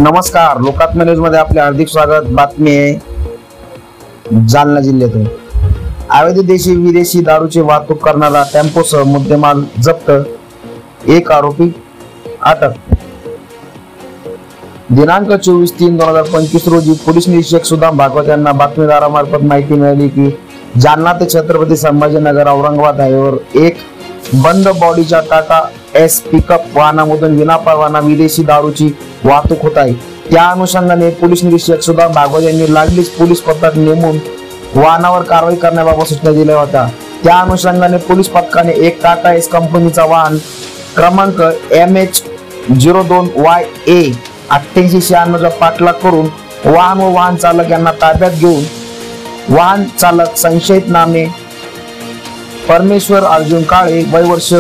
नमस्कार, लोकात्म न्यूज मध्ये आपले हार्दिक स्वागत। बातमी आहे जालना जिल्ह्यातून अवैध देशी विदेशी दारूची वाहतूक करणारा टेम्पोसह मुद्देमाल जप्त, एक आरोपी अटक। दिनांक 24/3/2025 रोजी पोलीस निरीक्षक सुदाम भागवत यांना बातमीदारामार्फत माहिती मिळाली की जालना ते छत्रपती संभाजीनगर औरंगाबाद हायवेवर एक बंद बॉडीच्या टाटा एस पिकअप वाहनामधून विनापरवाना विदेशी दारूची वाहतूक होत आहे। त्या अनुषंगाने पोलीस निरीक्षक सुदाम भागवत यांनी लागलीच पोलीस पथक नेमून वाहनावर कारवाई करण्याबाबत सूचना दिल्या होत्या। त्या अनुषंगाने पोलीस पथकाने एक टाटा एस कंपनीचा वाहन क्रमांक MH02YA 8896 चा पाठलाग करून वाहन व वाहन चालक यांना ताब्यात घेऊन वाहन चालक संशयित नामे परमेश्वर अर्जुन काळे, वय वर्ष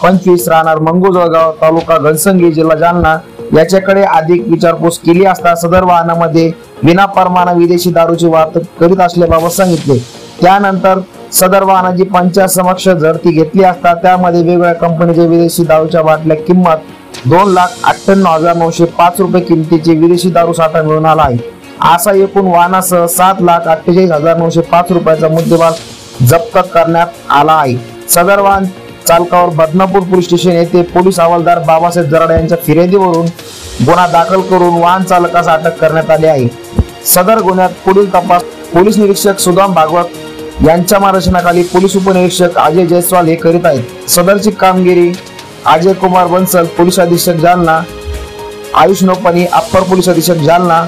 25, राहणार मंगोजळगाव, तालुका घनसंगी, जिल्हा जालना याच्याकडे अधिक विचारपूस केली असता सदर वाहनामध्ये विनापरवाना विदेशी दारूची वाहतूक करीत असल्याबाबत सांगितले। त्यानंतर सदर वाहनाची पंचायत समक्ष झडती घेतली असता त्यामध्ये वेगवेगळ्या कंपनीच्या विदेशी दारूच्या बाटल्या किंमत 2,98,905 रुपये किमतीचे विदेशी दारू साठा मिळून आला आहे। असा एकूण वाहनासह 7,48,905 रुपयाचा मुद्देमाल जप्त करण्यात आला आहे। सदर वाहन चालकावर बदनापूर पोलीस स्टेशन येथे पोलीस हवालदार बाबासाहेब जराड यांच्या फिर्यादीवरून गुन्हा दाखल करून वाहन चालकास अटक करण्यात आली आहे। सदर गुन्ह्यात पुढील तपास पोलीस निरीक्षक सुदाम भागवत यांच्या मार्गदर्शनाखाली पोलीस उपनिरीक्षक अजय जयस्वाल हे करीत आहेत। सदरची कामगिरी अजय कुमार बंसल, पोलीस अधीक्षक जालना, आयुष नोपानी, अप्पर पोलीस अधीक्षक जालना,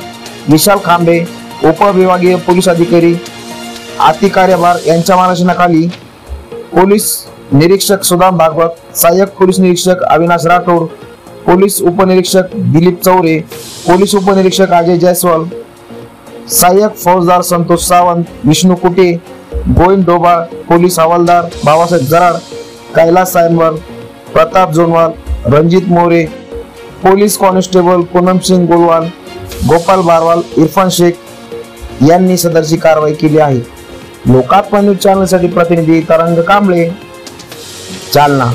विशाल खांबे, उपविभागीय पोलीस अधिकारी आती कार्यभार यांच्या मार्गदर्शनाखाली पोलीस निरीक्षक सुदाम भागवत, सहाय्यक पोलीस निरीक्षक अविनाश राठोड, पोलीस उपनिरीक्षक दिलीप चौरे, पोलीस उपनिरीक्षक अजय जयस्वाल, सहाय्यक फौजदार संतोष सावंत, विष्णू कुटे, गोविंद डोबा, पोलीस हवालदार बाबासाहेब जराड, कैलास सायनवर, प्रताप जोनवाल, रणजित मोरे, पोलीस कॉन्स्टेबल पूनम सिंग गोलवाल, गोपाल बारवाल, इरफान शेख यांनी सदरची कारवाई केली आहे। लोकात्म न्यूज चॅनलसाठी प्रतिनिधी तरंग कांबळे, जालना।